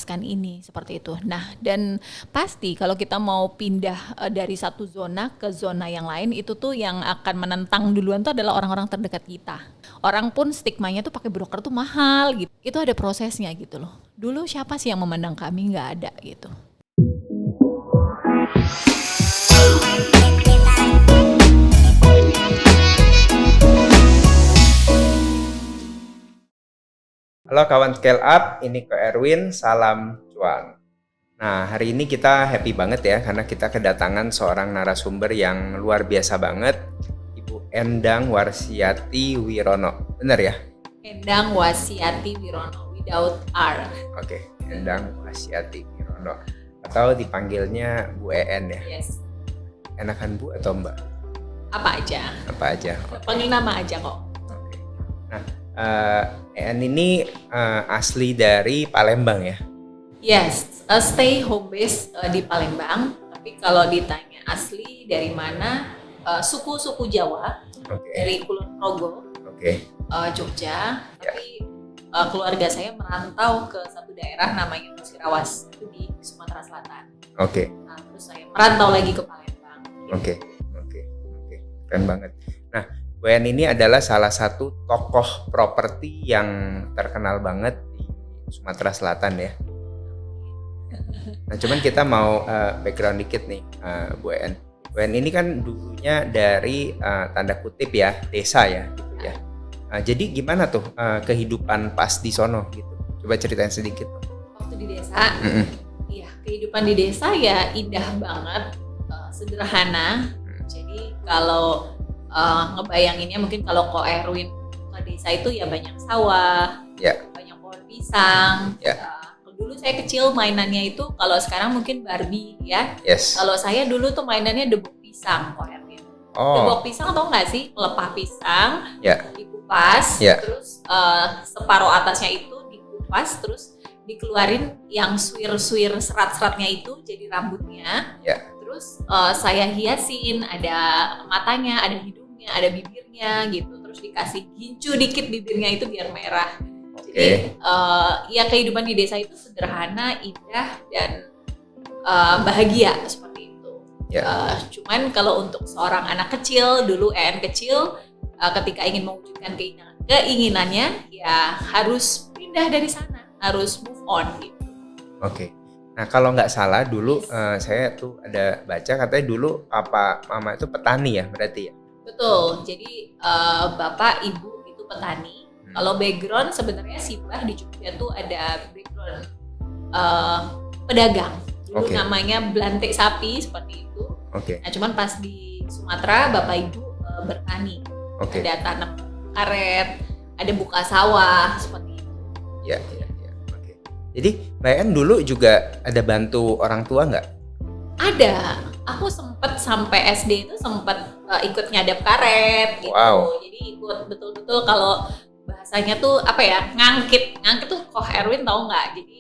kan ini seperti itu. Nah, dan pasti kalau kita mau pindah dari satu zona ke zona yang lain, itu tuh yang akan menentang duluan tuh adalah orang-orang terdekat kita. Orang pun stigmanya tuh pakai broker tuh mahal gitu. Itu ada prosesnya gitu loh. Dulu siapa sih yang memandang kami? Nggak ada gitu. Halo kawan Scale Up, ini Ko Erwin, salam cuan. Nah, hari ini kita happy banget ya karena kita kedatangan seorang narasumber yang luar biasa banget, Ibu Endang Warsiati Wirono. Benar ya? Endang Warsiati Wirono, without R. Oke, Endang Warsiati Wirono. Atau dipanggilnya Bu En ya? Yes. Enakan Bu atau Mbak? Apa aja? Apa aja? Panggil nama aja kok. Oke. Nah, En ini asli dari Palembang ya? Yes, stay home base di Palembang. Tapi kalau ditanya asli dari mana, suku-suku Jawa, Oke. dari Kulon Progo, Oke. Jogja. Tapi keluarga saya merantau ke satu daerah namanya Musirawas, itu di Sumatera Selatan. Oke. Nah, terus saya merantau lagi ke Palembang. Oke, keren banget. Nah, Bu En ini adalah salah satu tokoh properti yang terkenal banget di Sumatera Selatan ya. Nah, cuman kita mau background dikit nih, Bu En. Bu En ini kan dulunya dari tanda kutip ya desa ya, gitu ya. Jadi gimana tuh kehidupan pas di sono gitu? Coba ceritain sedikit. Waktu di desa, iya kehidupan di desa ya indah banget, sederhana. Jadi kalau ngebayanginnya mungkin kalau Ko Erwin ke desa itu ya banyak sawah, banyak pohon pisang. Dulu saya kecil mainannya itu, kalau sekarang mungkin Barbie ya. Yes. Kalau saya dulu tuh mainannya debok pisang, Ko Erwin. Oh. Debok pisang tau nggak sih? Melepah pisang, Ya. dikupas, Ya. terus separuh atasnya itu dikupas, terus dikeluarin yang suir-suir serat-seratnya itu jadi rambutnya. Ya. Terus saya hiasin, ada matanya, ada hidungnya, ada bibirnya gitu. Terus dikasih gincu dikit bibirnya itu biar merah. Jadi ya kehidupan di desa itu sederhana, indah, dan bahagia seperti itu. Cuman kalau untuk seorang anak kecil, dulu En kecil, ketika ingin mewujudkan keinginannya, ya harus pindah dari sana, harus move on gitu. Oke. Nah, kalau nggak salah dulu saya tuh ada baca katanya dulu papa mama itu petani ya berarti ya? Betul. Jadi bapak ibu itu petani. Kalau background sebenarnya Simbah di Jogja tuh ada background pedagang. Dulu namanya belantik sapi seperti itu. Nah, cuman pas di Sumatera bapak ibu bertani. Ada tanam karet, ada buka sawah seperti itu. Ya. Oke. Jadi Mbak En dulu juga ada bantu orang tua nggak? Ada. Aku sempet sampai SD itu sempet ikut nyadap karet gitu. Wow. Jadi ikut betul-betul kalau bahasanya tuh apa ya, ngangkit tuh Ko Erwin tahu nggak? Jadi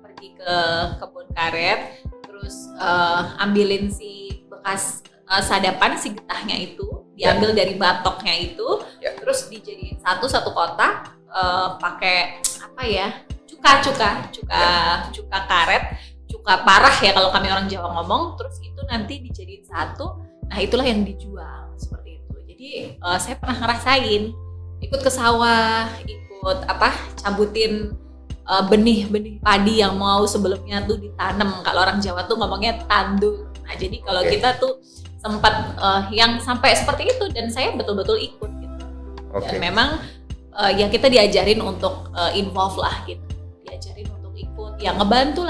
pergi ke kebun karet, terus ambilin si bekas sadapan, si getahnya itu diambil dari batoknya itu, terus dijadiin satu kotak pakai apa ya, cuka karet, cuka parah ya kalau kami orang Jawa ngomong, terus itu nanti dijadiin satu, nah itulah yang dijual seperti itu. Jadi saya pernah ngerasain ikut ke sawah, ikut cabutin benih-benih padi yang mau sebelumnya tuh ditanam. Kalau orang Jawa tuh ngomongnya tandur. Nah, jadi kalau kita tuh sempat yang sampai seperti itu, dan saya betul-betul ikut gitu. Dan memang ya kita diajarin untuk involve lah gitu. Diajarin untuk ikut, ya ngebantu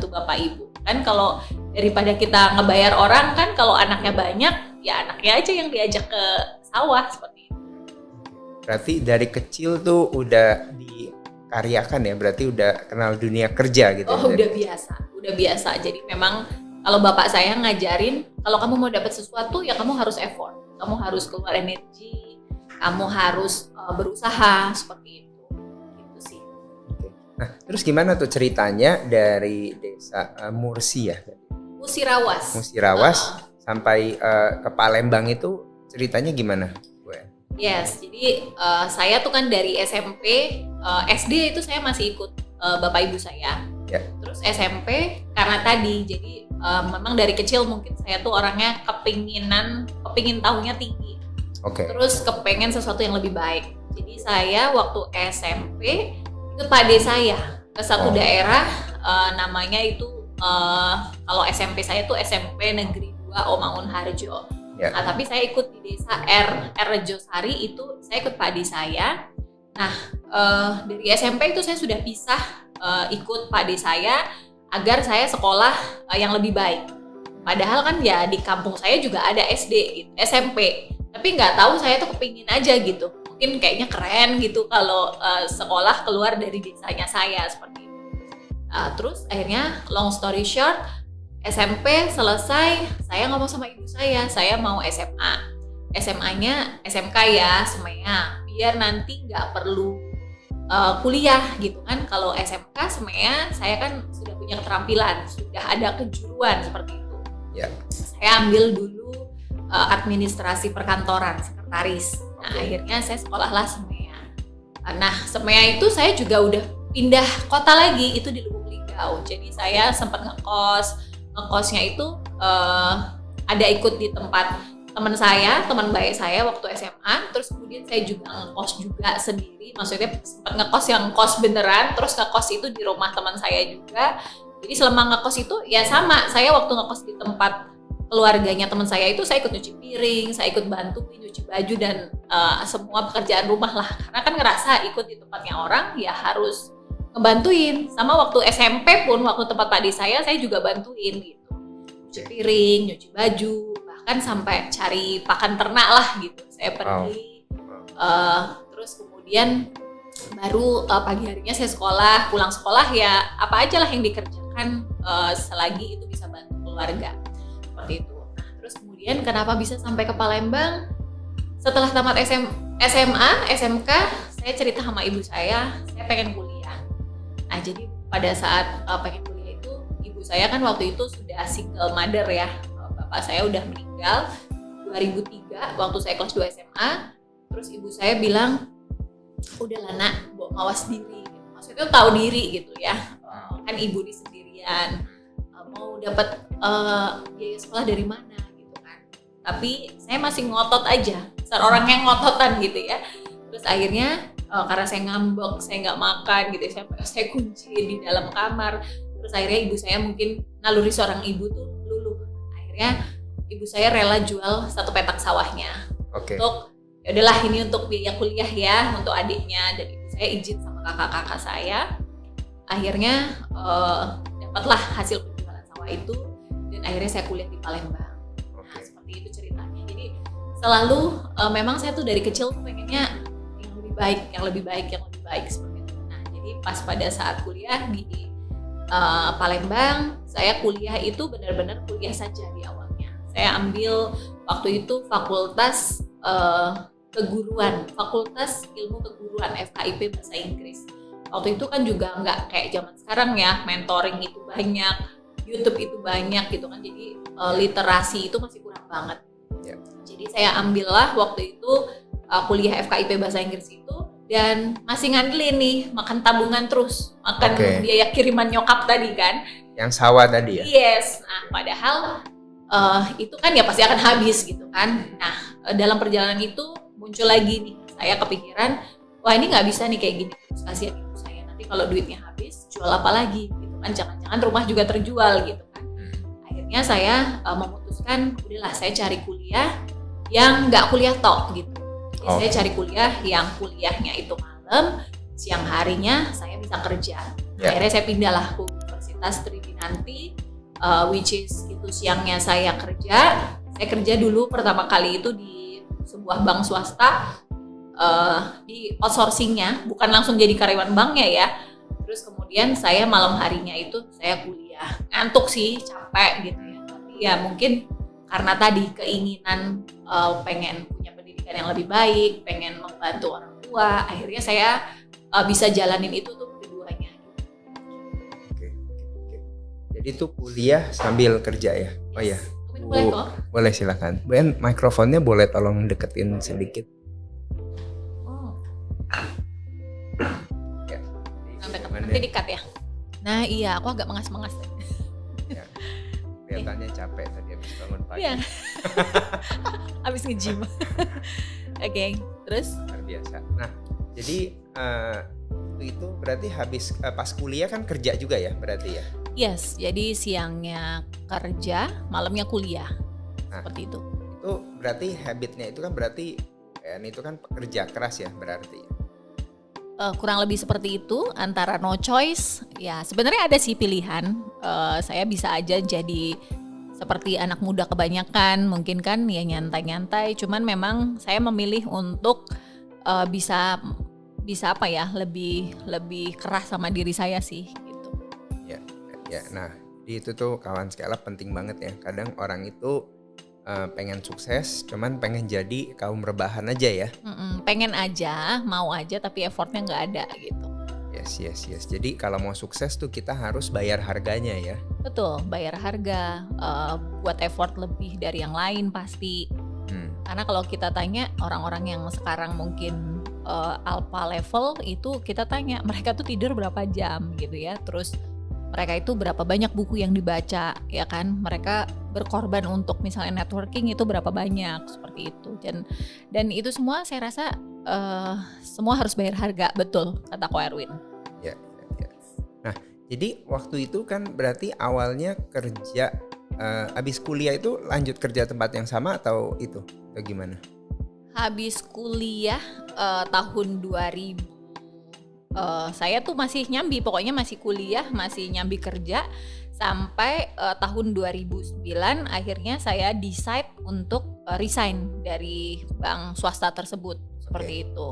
Bapak Ibu. Kan kalau daripada kita ngebayar orang kan, kalau anaknya banyak, ya anaknya aja yang diajak ke sawah seperti itu. Berarti dari kecil tuh udah dikaryakan ya, berarti udah kenal dunia kerja gitu. Oh, udah biasa. Jadi memang kalau bapak saya ngajarin, kalau kamu mau dapat sesuatu ya kamu harus effort, kamu harus keluar energi, kamu harus berusaha seperti itu. Gitu sih. Nah, terus gimana tuh ceritanya dari desa Mursi ya? Musirawas sampai ke Palembang itu ceritanya gimana? Yes, jadi saya tuh kan dari SMP, SD itu saya masih ikut bapak ibu saya. Ya. Terus SMP karena tadi, jadi memang dari kecil mungkin saya tuh orangnya kepingin tahunya tinggi. Oke. Terus kepengen sesuatu yang lebih baik. Jadi saya waktu SMP ikut Pak D saya ke satu daerah, namanya itu kalau SMP saya tuh SMP Negeri 2 Omangun Harjo. Ya. Nah, tapi saya ikut di desa R Rejosari, itu saya ikut Pak D saya. Nah, dari SMP itu saya sudah pisah ikut Pak D saya agar saya sekolah yang lebih baik. Padahal kan ya di kampung saya juga ada SD gitu, SMP. Tapi nggak tahu, saya tuh kepingin aja gitu. Mungkin kayaknya keren gitu kalau sekolah keluar dari desanya saya seperti itu. Terus akhirnya long story short, SMP selesai, saya ngomong sama ibu saya mau SMA. SMA-nya SMK ya, SMEA, biar nanti nggak perlu kuliah gitu kan. Kalau SMK SMEA saya kan sudah punya keterampilan, sudah ada kejuruan seperti itu. Ya. Saya ambil dulu administrasi perkantoran, sekretaris. Nah, akhirnya saya sekolahlah SMEA. Nah, SMEA itu saya juga udah pindah kota lagi, itu di Lubuk Linggau. Jadi saya sempat ngekosnya itu ada ikut di tempat teman baik saya waktu SMA. Terus kemudian saya juga ngekos juga sendiri, maksudnya sempat ngekos yang kos beneran, terus ngekos itu di rumah teman saya juga. Jadi selama ngekos itu ya sama, saya waktu ngekos di tempat keluarganya teman saya itu saya ikut nyuci piring, saya ikut bantu nyuci baju dan semua pekerjaan rumah lah. Karena kan ngerasa ikut di tempatnya orang ya harus ngebantuin. Sama waktu SMP pun, waktu tempat Pak D saya juga bantuin gitu. Nyuci piring, nyuci baju, bahkan sampai cari pakan ternak lah gitu. Saya pergi, terus kemudian baru pagi harinya saya sekolah, pulang sekolah ya apa aja lah yang dikerjakan selagi itu bisa bantu keluarga. Seperti itu. Nah, terus kemudian kenapa bisa sampai ke Palembang? Setelah tamat SMA, SMK, saya cerita sama ibu saya pengen kuliah. Nah, jadi pada saat pengen kuliah itu, ibu saya kan waktu itu sudah single mother ya. Bapak saya udah meninggal 2003 waktu saya kelas 2 SMA. Terus ibu saya bilang, udahlah nak, mawas diri. Maksudnya tahu diri gitu ya. Kan ibu di sendirian. Mau dapat biaya sekolah dari mana gitu kan. Tapi saya masih ngotot aja, seorang yang ngototan gitu ya. Terus akhirnya karena saya ngambek, saya nggak makan gitu, saya kunci di dalam kamar. Terus akhirnya ibu saya mungkin naluri seorang ibu tuh luluh. Akhirnya ibu saya rela jual 1 petak sawahnya. Untuk ya udahlah ini untuk biaya kuliah ya untuk adiknya, dan ibu saya izin sama kakak-kakak saya. Akhirnya dapatlah hasil itu, dan akhirnya saya kuliah di Palembang. Nah, seperti itu ceritanya. Jadi selalu memang saya tuh dari kecil tuh pengennya yang lebih baik seperti itu. Nah, jadi pas pada saat kuliah di Palembang, saya kuliah itu benar-benar kuliah saja di awalnya. Saya ambil waktu itu fakultas keguruan, fakultas ilmu keguruan FKIP bahasa Inggris. Waktu itu kan juga nggak kayak zaman sekarang ya, mentoring itu banyak, YouTube itu banyak gitu kan, jadi literasi itu masih kurang banget. Yeah. Jadi saya ambillah waktu itu kuliah FKIP bahasa Inggris itu, dan masih ngandelin nih makan tabungan terus, makan biaya kiriman nyokap tadi kan. Yang sawah tadi ya? Yes. Nah, padahal itu kan ya pasti akan habis gitu kan. Nah, dalam perjalanan itu muncul lagi nih, saya kepikiran, wah ini nggak bisa nih kayak gini terus, kasihan ibu saya, nanti kalau duitnya habis jual apa lagi gitu kan, jangan-jangan rumah juga terjual gitu kan. Akhirnya saya memutuskan udahlah saya cari kuliah yang nggak kuliah tok gitu. Jadi saya cari kuliah yang kuliahnya itu malam, siang harinya saya bisa kerja. Akhirnya saya pindahlah ke Universitas Tridinanti, which is itu siangnya saya kerja. Saya kerja dulu pertama kali itu di sebuah bank swasta, di outsourcingnya, bukan langsung jadi karyawan banknya ya. Terus kemudian saya malam harinya itu saya kuliah. Ngantuk sih, capek gitu ya. Tapi ya mungkin karena tadi keinginan pengen punya pendidikan yang lebih baik, pengen membantu orang tua, akhirnya saya bisa jalanin itu tuh keduanya. Oke. Jadi tuh kuliah sambil kerja ya? Oh ya. Boleh kok. Boleh silakan. Bu En, mikrofonnya boleh tolong deketin sedikit. Nanti dikat ya. Nah iya, aku agak mengas-mengas. Ya, kelihatannya capek tadi habis bangun pagi. Iya, habis nge-gym. Oke, terus? Luar biasa. Nah, jadi itu berarti habis pas kuliah kan kerja juga ya berarti ya? Yes, jadi siangnya kerja, malamnya kuliah. Nah, Seperti itu. itu berarti habitnya itu kan berarti itu kan pekerja keras ya berarti. Kurang lebih seperti itu, antara no choice. Ya sebenarnya ada sih pilihan. Saya bisa aja jadi seperti anak muda kebanyakan, mungkin kan ya nyantai-nyantai. Cuman memang saya memilih untuk bisa apa ya, lebih keras sama diri saya sih gitu. Ya, nah itu tuh kawan scale up penting banget ya. Kadang orang itu pengen sukses, cuman pengen jadi kaum rebahan aja ya. Pengen aja, mau aja, tapi effortnya nggak ada gitu. Yes. Jadi kalau mau sukses tuh kita harus bayar harganya ya. Betul, bayar harga, buat effort lebih dari yang lain pasti. Karena kalau kita tanya orang-orang yang sekarang mungkin alpha level itu, kita tanya mereka tuh tidur berapa jam gitu ya. Terus mereka itu berapa banyak buku yang dibaca ya kan, mereka berkorban untuk misalnya networking itu berapa banyak, seperti itu. Dan itu semua saya rasa semua harus bayar harga, betul kata Ko Erwin. Ya. Nah jadi waktu itu kan berarti awalnya kerja habis kuliah itu lanjut kerja tempat yang sama atau gimana? Habis kuliah tahun 2000 saya tuh masih nyambi, pokoknya masih kuliah, masih nyambi kerja sampai tahun 2009 akhirnya saya decide untuk resign dari bank swasta tersebut. Seperti itu.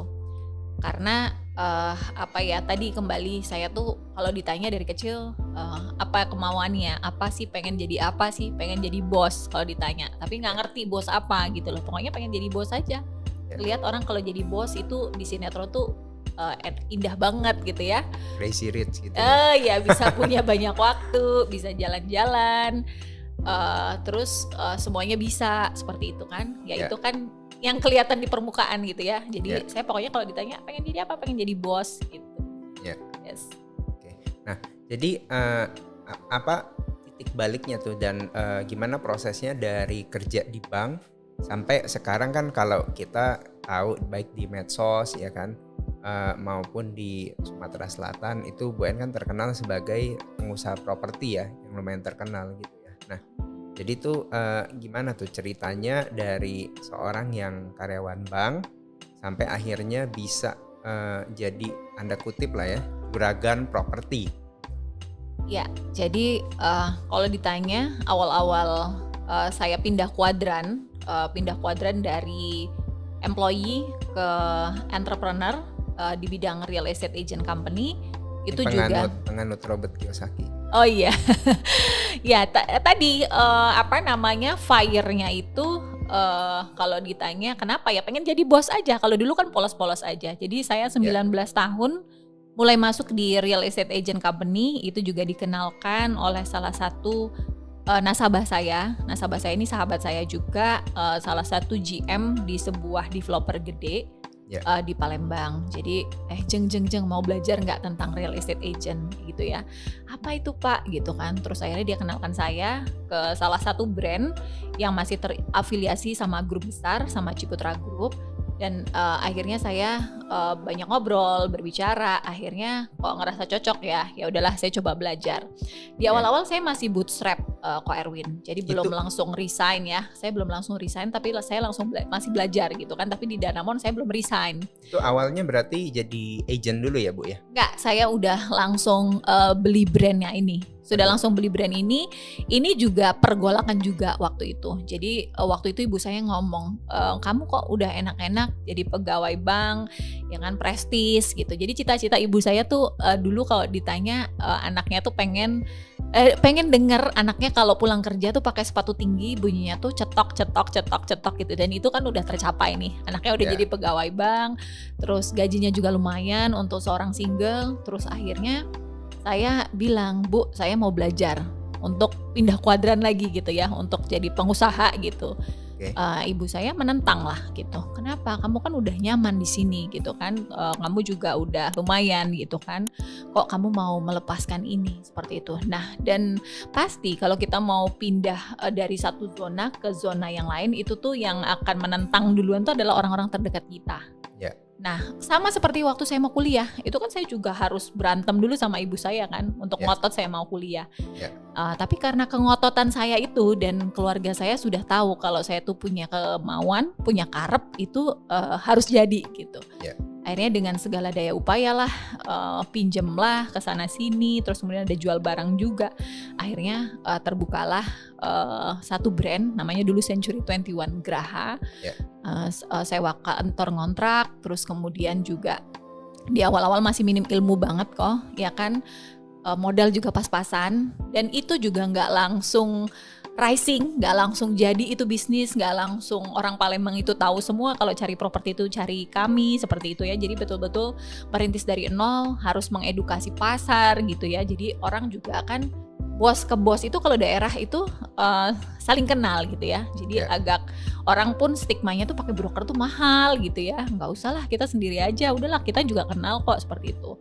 Karena tadi kembali saya tuh kalau ditanya dari kecil apa kemauannya, apa sih pengen jadi bos kalau ditanya, tapi nggak ngerti bos apa gitu loh. Pokoknya pengen jadi bos aja. Lihat orang kalau jadi bos itu di sinetron tuh indah banget gitu ya. Crazy rich gitu. Ya bisa punya banyak waktu, bisa jalan-jalan, terus semuanya bisa seperti itu kan. Itu kan yang kelihatan di permukaan gitu ya. Jadi saya pokoknya kalau ditanya pengen jadi apa, pengen jadi bos gitu. Yes. Oke. Nah jadi apa titik baliknya tuh dan gimana prosesnya dari kerja di bank sampai sekarang kan kalau kita tahu baik di medsos ya kan, maupun di Sumatera Selatan itu Bu En kan terkenal sebagai pengusaha properti ya, yang lumayan terkenal gitu ya. Nah jadi tuh gimana tuh ceritanya dari seorang yang karyawan bank sampai akhirnya bisa jadi tanda kutip lah ya juragan properti. Ya jadi kalau ditanya awal-awal saya pindah kuadran dari employee ke entrepreneur di bidang real estate agent company. Itu juga penganut Robert Kiyosaki. Oh iya. Ya tadi fire-nya itu kalau ditanya kenapa ya pengen jadi bos aja. Kalau dulu kan polos-polos aja. Jadi saya 19 tahun mulai masuk di real estate agent company, itu juga dikenalkan oleh salah satu nasabah saya. Nasabah saya ini sahabat saya juga, salah satu GM di sebuah developer gede di Palembang. Jadi jeng mau belajar nggak tentang real estate agent gitu ya. Apa itu Pak gitu kan. Terus akhirnya dia kenalkan saya ke salah satu brand yang masih terafiliasi sama grup besar, sama Ciputra Group. Dan akhirnya saya banyak ngobrol, berbicara, akhirnya kok ngerasa cocok ya udahlah saya coba belajar. Di awal-awal saya masih bootstrap Ko Erwin, jadi belum langsung resign ya. Saya belum langsung resign, tapi saya langsung masih belajar gitu kan. Tapi di Danamon saya belum resign. Itu awalnya berarti jadi agent dulu ya Bu ya? Enggak, saya udah langsung beli brandnya ini. Langsung beli brand ini juga pergolakan juga waktu itu. Jadi waktu itu ibu saya ngomong, kamu kok udah enak-enak jadi pegawai bank, ya kan, prestis gitu. Jadi cita-cita ibu saya tuh dulu kalau ditanya anaknya tuh pengen denger anaknya kalau pulang kerja tuh pakai sepatu tinggi, bunyinya tuh cetok gitu. Dan itu kan udah tercapai nih. Anaknya udah jadi pegawai bank, terus gajinya juga lumayan untuk seorang single. Terus akhirnya saya bilang, Bu, saya mau belajar untuk pindah kuadran lagi gitu ya, untuk jadi pengusaha gitu. Oke. Ibu saya menentang lah gitu. Kenapa? Kamu kan udah nyaman di sini gitu kan. Kamu juga udah lumayan gitu kan. Kok kamu mau melepaskan ini seperti itu. Nah, dan pasti kalau kita mau pindah dari satu zona ke zona yang lain, itu tuh yang akan menentang duluan tuh adalah orang-orang terdekat kita. Ya. Nah, sama seperti waktu saya mau kuliah, itu kan saya juga harus berantem dulu sama ibu saya kan untuk Ya. ngotot saya mau kuliah. Ya. Tapi karena kengototan saya itu dan keluarga saya sudah tahu kalau saya tuh punya kemauan, punya karep itu harus jadi gitu. Ya. Akhirnya dengan segala daya upaya lah, pinjem lah ke sana sini, terus kemudian ada jual barang juga. Akhirnya terbukalah satu brand, namanya dulu Century 21 Graha. Ya. Sewa kantor ngontrak, terus kemudian juga di awal-awal masih minim ilmu banget kok, ya kan. Modal juga pas-pasan, dan itu juga nggak langsung rising, nggak langsung jadi itu bisnis, nggak langsung orang Palembang itu tahu semua kalau cari properti itu cari kami seperti itu ya. Jadi betul-betul merintis dari nol, harus mengedukasi pasar gitu ya. Jadi orang juga kan bos ke bos itu kalau daerah itu saling kenal gitu ya. Jadi agak orang pun stigmanya tuh pakai broker tuh mahal gitu ya. Nggak usah lah, kita sendiri aja, udahlah kita juga kenal kok seperti itu.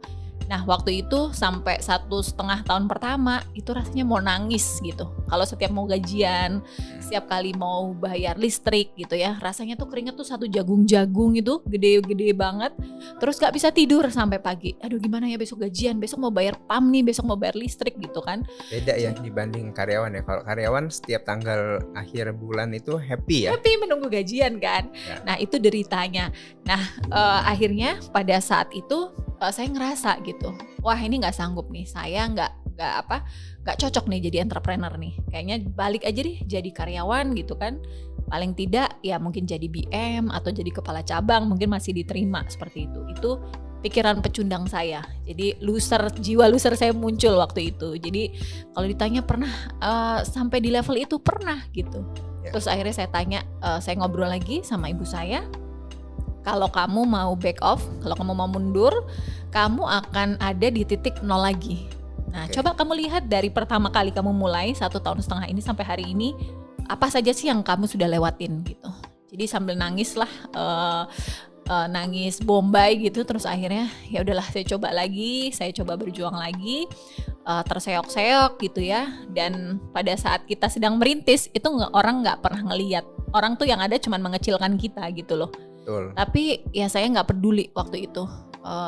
Nah waktu itu sampai 1,5 tahun pertama itu rasanya mau nangis gitu. Kalau setiap mau gajian, setiap kali mau bayar listrik gitu ya, rasanya tuh keringet tuh satu jagung-jagung itu gede-gede banget. Terus gak bisa tidur sampai pagi. Aduh gimana ya besok gajian, besok mau bayar PAM nih, besok mau bayar listrik gitu kan. Beda ya dibanding karyawan ya. Kalau karyawan setiap tanggal akhir bulan itu happy ya. Happy menunggu gajian kan. Ya. Nah itu deritanya. Nah akhirnya pada saat itu saya ngerasa gitu, wah ini nggak sanggup nih, saya nggak cocok nih jadi entrepreneur nih, kayaknya balik aja deh jadi karyawan gitu kan, paling tidak ya mungkin jadi BM atau jadi kepala cabang mungkin masih diterima seperti itu pikiran pecundang saya. Jadi jiwa loser saya muncul waktu itu. Jadi kalau ditanya pernah sampai di level itu, pernah gitu. Terus akhirnya saya tanya, saya ngobrol lagi sama ibu saya, kalau kamu mau back off, kalau kamu mau mundur, kamu akan ada di titik nol lagi. Nah, coba kamu lihat dari pertama kali kamu mulai 1,5 tahun ini sampai hari ini, apa saja sih yang kamu sudah lewatin gitu. Jadi sambil nangis lah, nangis bombay gitu, terus akhirnya ya udahlah saya coba lagi, saya coba berjuang lagi, terseok-seok gitu ya. Dan pada saat kita sedang merintis itu orang nggak pernah ngelihat, orang tuh yang ada cuman mengecilkan kita gitu loh. Betul. Tapi ya saya nggak peduli waktu itu.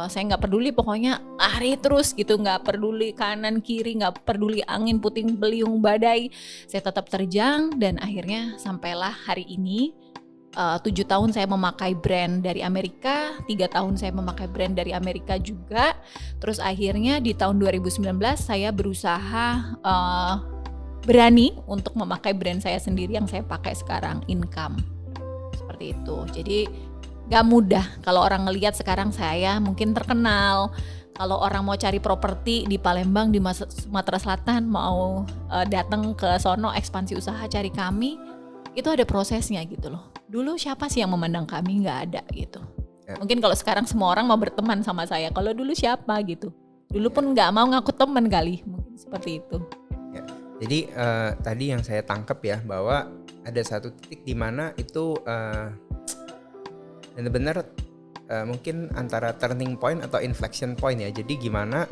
Saya nggak peduli, pokoknya lari terus gitu, nggak peduli kanan kiri, nggak peduli angin puting beliung badai. Saya tetap terjang dan akhirnya sampailah hari ini. 7 tahun saya memakai brand dari Amerika, 3 tahun saya memakai brand dari Amerika juga. Terus akhirnya di tahun 2019 saya berusaha berani untuk memakai brand saya sendiri yang saya pakai sekarang, Income. Seperti itu. Jadi gak mudah kalau orang ngelihat sekarang saya mungkin terkenal. Kalau orang mau cari properti di Palembang, di Sumatera Selatan, mau datang ke sono ekspansi usaha cari kami, itu ada prosesnya gitu loh. Dulu siapa sih yang memandang kami? Gak ada gitu. Mungkin kalau sekarang semua orang mau berteman sama saya, kalau dulu siapa gitu. Dulu pun gak mau ngaku teman kali, mungkin seperti itu. Jadi tadi yang saya tangkap ya, bahwa ada satu titik di mana itu benar-benar mungkin antara turning point atau inflection point ya. Jadi gimana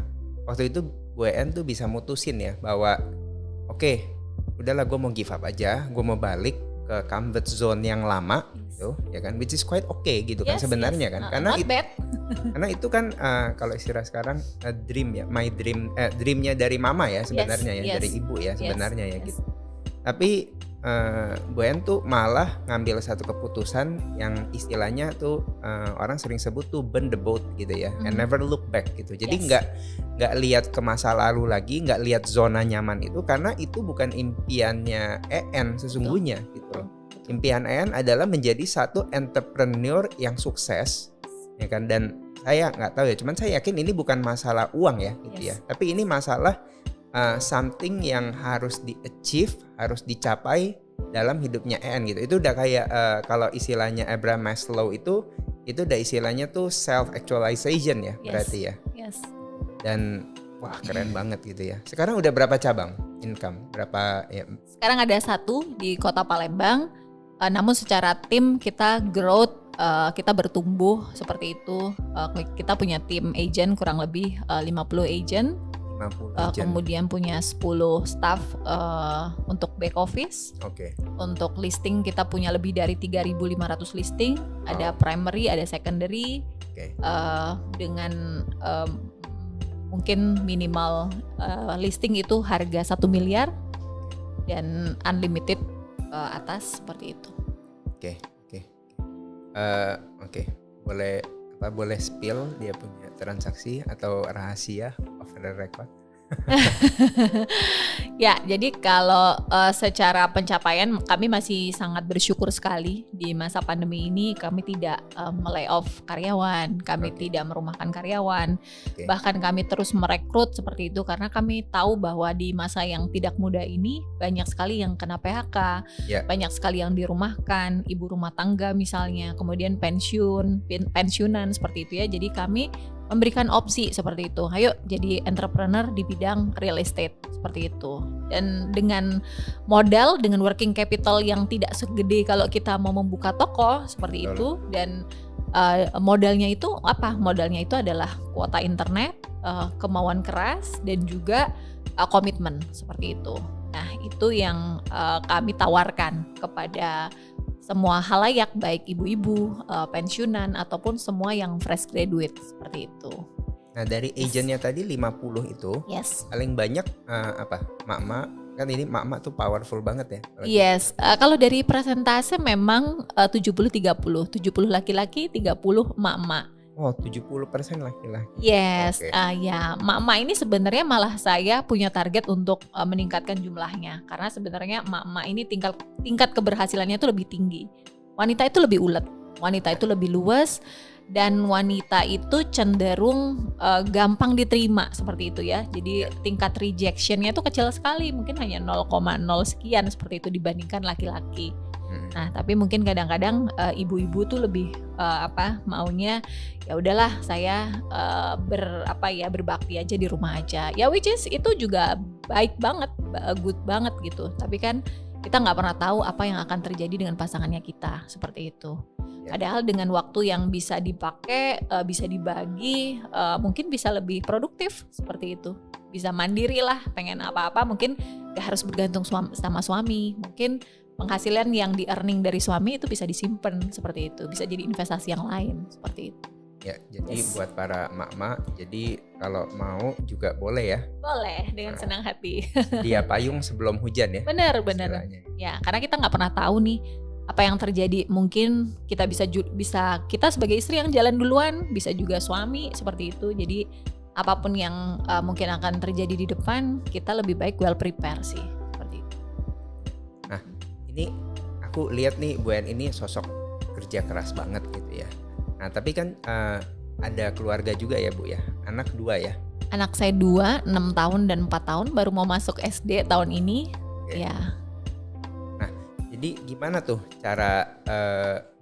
waktu itu Bu En tuh bisa mutusin ya bahwa oke, udahlah gue mau give up aja, gue mau balik ke comfort zone yang lama gitu ya kan, which is quite okay gitu kan sebenarnya kan, karena karena itu kan kalau istilah sekarang dream ya, my dream, dreamnya dari mama ya sebenarnya dari ibu ya sebenarnya ya gitu. Tapi Bu En tuh malah ngambil satu keputusan yang istilahnya tuh orang sering sebut tuh burn the boat gitu ya, and never look back gitu. Jadi nggak lihat ke masa lalu lagi, nggak lihat zona nyaman itu, karena itu bukan impiannya En sesungguhnya gitu. Impian En adalah menjadi satu entrepreneur yang sukses, ya kan. Dan saya nggak tahu ya, cuman saya yakin ini bukan masalah uang ya gitu ya, tapi ini masalah something yang harus di-achieve, harus dicapai dalam hidupnya En gitu. Itu udah kayak kalau istilahnya Abraham Maslow itu udah istilahnya tuh self-actualization ya, berarti ya. Dan wah keren banget gitu ya. Sekarang udah berapa cabang Income? Berapa ya? Sekarang ada 1 di Kota Palembang, Namun secara tim kita growth, kita bertumbuh seperti itu. Kita punya tim agent kurang lebih 50 agent. 50 agent. Kemudian punya 10 staff untuk back office. Oke. Untuk listing kita punya lebih dari 3.500 listing. Ada primary, ada secondary. Oke. Dengan mungkin minimal listing itu harga 1 miliar dan unlimited atas seperti itu. Oke. Boleh spill dia punya transaksi atau rahasia off the record? Ya, jadi kalau secara pencapaian kami masih sangat bersyukur sekali di masa pandemi ini. Kami tidak melay-off karyawan, kami tidak merumahkan karyawan. Bahkan kami terus merekrut seperti itu karena kami tahu bahwa di masa yang tidak mudah ini banyak sekali yang kena PHK, banyak sekali yang dirumahkan, ibu rumah tangga misalnya, kemudian pensiunan seperti itu ya. Jadi kami memberikan opsi seperti itu. Ayo jadi entrepreneur di bidang real estate seperti itu. Dan dengan modal, dengan working capital yang tidak segede kalau kita mau membuka toko seperti itu. Dan modalnya itu apa? Modalnya itu adalah kuota internet, kemauan keras, dan juga komitmen seperti itu. Nah, itu yang kami tawarkan kepada semua halayak, baik ibu-ibu, pensiunan, ataupun semua yang fresh graduate seperti itu. Nah, dari agentnya tadi 50 itu, paling banyak mak-mak, kan ini mak-mak tuh powerful banget ya. Yes, kalau dari persentase memang 70-30, 70 laki-laki, 30 mak-mak. Oh, 70% laki-laki. Yes, ya, mak-mak ini sebenarnya malah saya punya target untuk meningkatkan jumlahnya, karena sebenarnya mak-mak ini tingkat keberhasilannya itu lebih tinggi. Wanita itu lebih ulet, wanita itu lebih luas, dan wanita itu cenderung gampang diterima seperti itu ya. Jadi tingkat rejectionnya itu kecil sekali, mungkin hanya 0,0 sekian seperti itu dibandingkan laki-laki. Nah, tapi mungkin kadang-kadang ibu-ibu tuh lebih maunya ya udahlah saya berbakti aja di rumah aja. Ya which is itu juga baik banget, good banget gitu. Tapi kan kita nggak pernah tahu apa yang akan terjadi dengan pasangannya kita seperti itu. Padahal dengan waktu yang bisa dipakai, bisa dibagi, mungkin bisa lebih produktif seperti itu. Bisa mandiri lah, pengen apa-apa mungkin gak harus bergantung sama suami. Mungkin penghasilan yang di earning dari suami itu bisa disimpan seperti itu, bisa jadi investasi yang lain seperti itu. Ya, jadi buat para emak-emak, jadi kalau mau juga boleh ya. Boleh, dengan senang hati. Dia payung sebelum hujan ya. Benar. Ya, karena kita nggak pernah tahu nih apa yang terjadi. Mungkin kita bisa kita sebagai istri yang jalan duluan, bisa juga suami seperti itu. Jadi apapun yang mungkin akan terjadi di depan, kita lebih baik well prepare sih. Ini aku lihat nih Bu En ini sosok kerja keras banget gitu ya. Nah tapi kan ada keluarga juga ya Bu ya, anak 2 ya? Anak saya 2, 6 tahun dan 4 tahun, baru mau masuk SD tahun ini. Ya. Nah jadi gimana tuh cara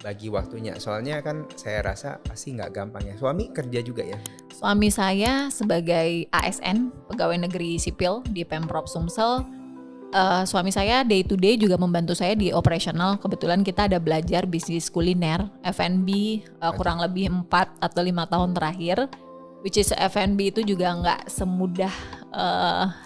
bagi waktunya? Soalnya kan saya rasa pasti nggak gampang ya. Suami kerja juga ya? Suami saya sebagai ASN, pegawai negeri sipil di Pemprov Sumsel. Suami saya day to day juga membantu saya di operasional. Kebetulan kita ada belajar bisnis kuliner F&B kurang lebih 4 atau 5 tahun terakhir. Which is F&B itu juga nggak semudah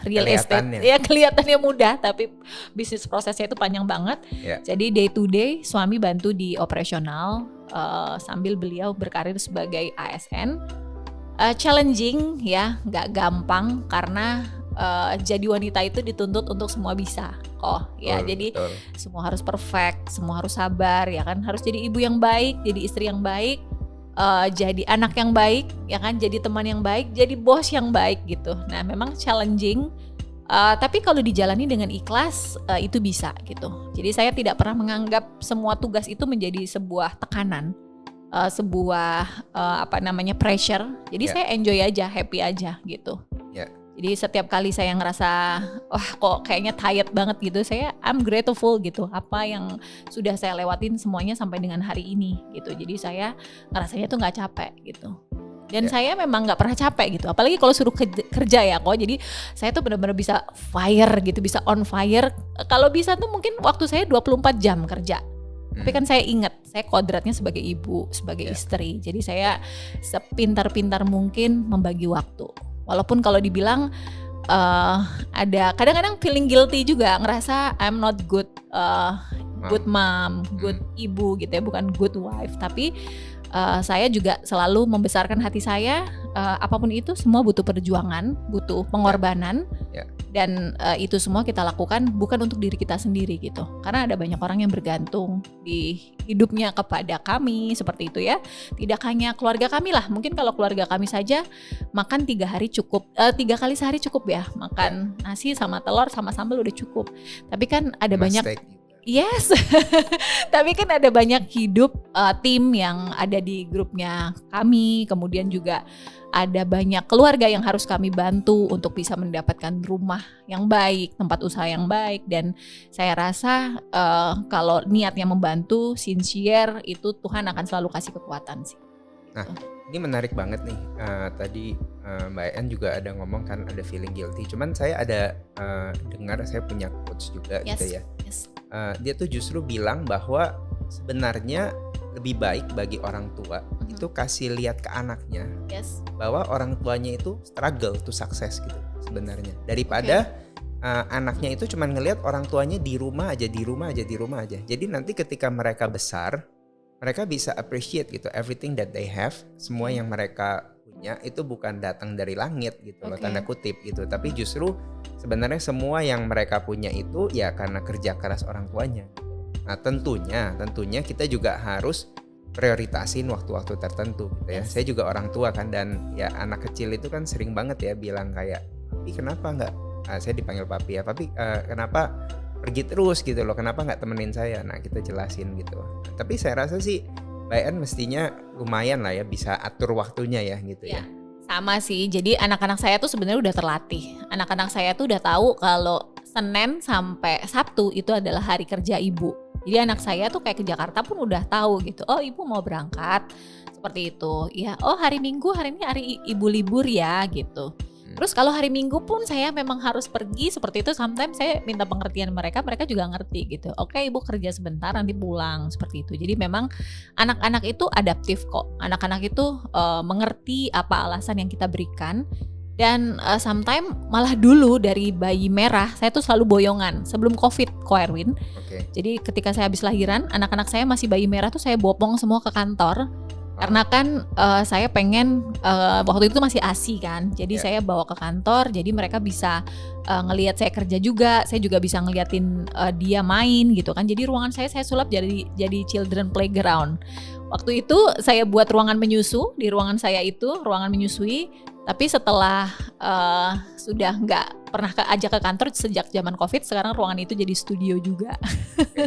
real estate. Ya kelihatannya mudah, tapi bisnis prosesnya itu panjang banget. Jadi day to day suami bantu di operasional sambil beliau berkarir sebagai ASN. Challenging ya, nggak gampang karena jadi wanita itu dituntut untuk semua bisa jadi semua harus perfect, semua harus sabar ya kan, harus jadi ibu yang baik, jadi istri yang baik, jadi anak yang baik ya kan, jadi teman yang baik, jadi bos yang baik gitu. Nah memang challenging, tapi kalau dijalani dengan ikhlas itu bisa gitu. Jadi saya tidak pernah menganggap semua tugas itu menjadi sebuah tekanan, sebuah pressure. Jadi saya enjoy aja, happy aja gitu. Jadi setiap kali saya ngerasa kok kayaknya tired banget gitu, I'm grateful gitu, apa yang sudah saya lewatin semuanya sampai dengan hari ini gitu. Jadi saya ngerasanya tuh nggak capek gitu. Dan saya memang nggak pernah capek gitu, apalagi kalau suruh kerja ya kok. Jadi saya tuh benar-benar bisa fire gitu, bisa on fire. Kalau bisa tuh mungkin waktu saya 24 jam kerja. Tapi kan saya ingat, saya kodratnya sebagai ibu, sebagai istri. Jadi saya sepintar-pintar mungkin membagi waktu. Walaupun kalau dibilang ada kadang-kadang feeling guilty juga, ngerasa I'm not good mom, good ibu gitu ya, bukan good wife. Tapi saya juga selalu membesarkan hati saya, apapun itu semua butuh perjuangan, butuh pengorbanan. Dan itu semua kita lakukan bukan untuk diri kita sendiri gitu. Karena ada banyak orang yang bergantung di hidupnya kepada kami seperti itu ya. Tidak hanya keluarga kami lah. Mungkin kalau keluarga kami saja makan 3 kali sehari cukup ya. Makan nasi sama telur sama sambal udah cukup. Tapi kan ada banyak Yes, tapi kan ada banyak hidup tim yang ada di grupnya kami, kemudian juga ada banyak keluarga yang harus kami bantu untuk bisa mendapatkan rumah yang baik, tempat usaha yang baik, dan saya rasa kalau niatnya membantu, sincere, itu Tuhan akan selalu kasih kekuatan sih. Nah, ini menarik banget nih. Tadi Mbak En juga ada ngomong kan ada feeling guilty. Cuman saya ada dengar, saya punya coach juga gitu ya. Dia tuh justru bilang bahwa sebenarnya lebih baik bagi orang tua itu kasih lihat ke anaknya bahwa orang tuanya itu struggle to success gitu sebenarnya, daripada anaknya itu cuma ngelihat orang tuanya di rumah aja. Jadi nanti ketika mereka besar, mereka bisa appreciate gitu everything that they have, semua yang mereka punya itu bukan datang dari langit gitu loh, tanda kutip gitu, tapi justru sebenarnya semua yang mereka punya itu ya karena kerja keras orang tuanya. Nah tentunya kita juga harus prioritasin waktu-waktu tertentu gitu ya. Saya juga orang tua kan, dan ya anak kecil itu kan sering banget ya bilang kayak, "Papi kenapa nggak?" Saya dipanggil papi ya, "Papi kenapa pergi terus gitu loh, kenapa nggak temenin saya?" Nah kita jelasin gitu. Tapi saya rasa sih Mbak En mestinya lumayan lah ya bisa atur waktunya ya gitu ya. Sama sih, jadi anak-anak saya tuh sebenarnya udah terlatih. Anak-anak saya tuh udah tahu kalau Senin sampai Sabtu itu adalah hari kerja ibu. Jadi anak saya tuh kayak ke Jakarta pun udah tahu gitu, oh ibu mau berangkat seperti itu. Ya, oh hari Minggu, hari ini hari ibu libur ya gitu. Terus kalau hari Minggu pun saya memang harus pergi seperti itu, sometimes saya minta pengertian mereka juga ngerti gitu. Oke, ibu kerja sebentar nanti pulang seperti itu. Jadi memang anak-anak itu adaptif kok. Anak-anak itu mengerti apa alasan yang kita berikan. Dan sometimes malah dulu dari bayi merah saya tuh selalu boyongan sebelum COVID Ko Erwin. Jadi ketika saya habis lahiran, anak-anak saya masih bayi merah tuh saya bopong semua ke kantor. Karena kan saya pengen waktu itu masih ASI kan, jadi saya bawa ke kantor, jadi mereka bisa ngelihat saya kerja juga, saya juga bisa ngeliatin dia main gitu kan. Jadi ruangan saya sulap jadi children playground. Waktu itu saya buat ruangan menyusu di ruangan saya itu, ruangan menyusui. Tapi setelah sudah nggak pernah ajak ke kantor sejak zaman COVID, sekarang ruangan itu jadi studio juga.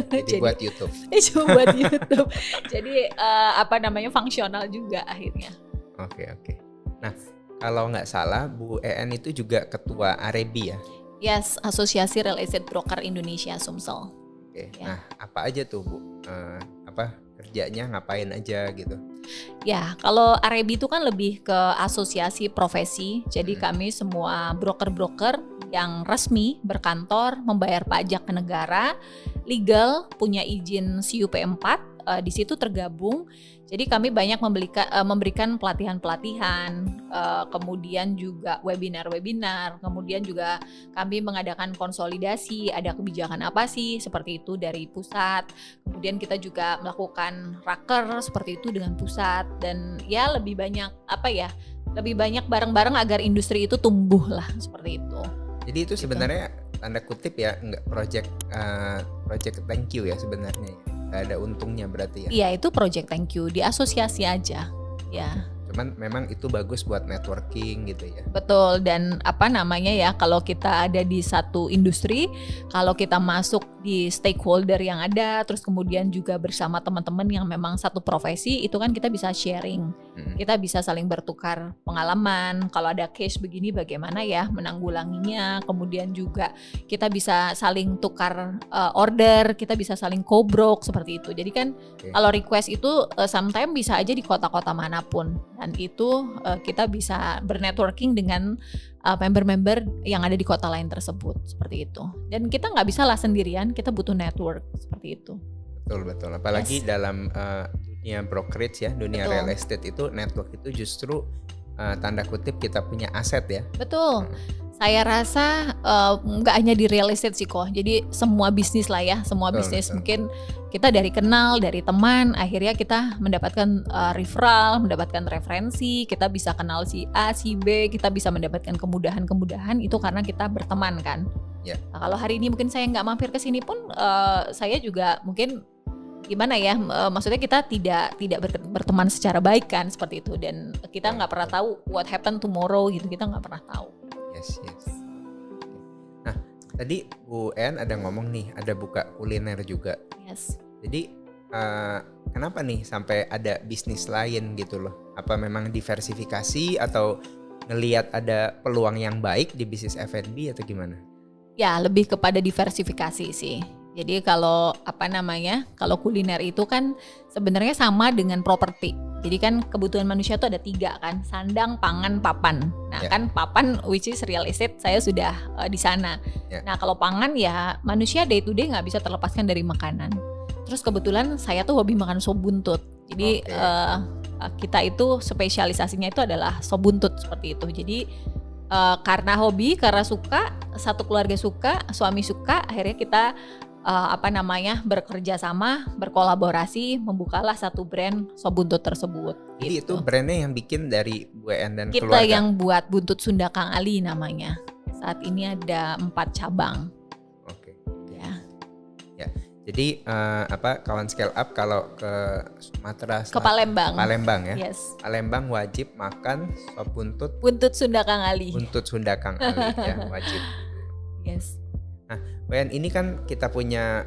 Jadi buat YouTube. Buat YouTube. Jadi fungsional juga akhirnya. Oke. Nah, kalau nggak salah Bu En itu juga ketua Arebi ya? Yes, Asosiasi Real Estate Broker Indonesia Sumsel. Oke. Nah, apa aja tuh Bu? Kerjanya ngapain aja gitu? Ya, kalau Arebi itu kan lebih ke asosiasi profesi. Jadi kami semua broker-broker yang resmi berkantor, membayar pajak ke negara, legal, punya izin CUP 4, di situ tergabung. Jadi kami banyak memberikan pelatihan-pelatihan, kemudian juga webinar-webinar, kemudian juga kami mengadakan konsolidasi, ada kebijakan apa sih seperti itu dari pusat. Kemudian kita juga melakukan raker seperti itu dengan pusat, dan ya lebih banyak bareng-bareng agar industri itu tumbuh lah seperti itu. Jadi itu sebenarnya tanda kutip ya, enggak project thank you ya sebenarnya. Gak ada untungnya berarti ya? Iya, itu project thank you, di asosiasi aja ya. Cuman memang itu bagus buat networking gitu ya. Betul, dan kalau kita ada di satu industri, kalau kita masuk di stakeholder yang ada, terus kemudian juga bersama teman-teman yang memang satu profesi, itu kan kita bisa sharing. Kita bisa saling bertukar pengalaman, kalau ada case begini bagaimana ya menanggulanginya, kemudian juga kita bisa saling tukar order, kita bisa saling co-broke seperti itu. Jadi kan kalau request itu sometimes bisa aja di kota-kota manapun. Dan itu kita bisa bernetworking dengan member-member yang ada di kota lain tersebut seperti itu. Dan kita nggak bisa lah sendirian, kita butuh network seperti itu. Betul. Apalagi Yes. dalam dunia brokerage ya, dunia Betul. real estate itu network itu justru tanda kutip kita punya aset ya. Betul. Hmm. Saya rasa nggak hanya di real estate sih kok. Jadi semua bisnis lah ya, semua bisnis. Betul. Mungkin kita dari kenal, dari teman, akhirnya kita mendapatkan referral, mendapatkan referensi, kita bisa kenal si A, si B, kita bisa mendapatkan kemudahan-kemudahan itu karena kita berteman kan. Ya. Nah, kalau hari ini mungkin saya nggak mampir ke sini pun, saya juga mungkin gimana ya, maksudnya kita tidak berteman secara baik kan seperti itu, dan kita nggak pernah tahu what happen tomorrow gitu, kita nggak pernah tahu. Yes. Nah, tadi Bu En ada ngomong nih, ada buka kuliner juga. Yes. Jadi kenapa nih sampai ada bisnis lain gitu loh? Apa memang diversifikasi atau ngelihat ada peluang yang baik di bisnis F&B atau gimana? Ya, lebih kepada diversifikasi sih. Jadi kalau kalau kuliner itu kan sebenarnya sama dengan properti. Jadi kan kebutuhan manusia itu ada 3 kan, sandang, pangan, papan. Nah Ya. kan papan which is real estate, saya sudah di sana. Ya. Nah kalau pangan ya manusia day to day nggak bisa terlepaskan dari makanan. Terus kebetulan saya tuh hobi makan sop buntut. Jadi kita itu spesialisasinya itu adalah sop buntut seperti itu. Jadi karena hobi, karena suka, satu keluarga suka, suami suka, akhirnya kita bekerja sama, berkolaborasi, membukalah satu brand sop buntut tersebut. Jadi gitu. itu brandnya yang bikin dari Bu En dan Kita keluarga? yang buat buntut Sunda Kang Ali namanya. Saat ini ada 4 cabang. Oke. Ya. Jadi kawan scale up kalau ke Sumatera Ke Palembang. Palembang ya. Yes. Palembang wajib makan sop buntut Buntut Sunda Kang Ali. buntut Sunda Kang Ali ya, wajib. Yes. Bu En, ini kan kita punya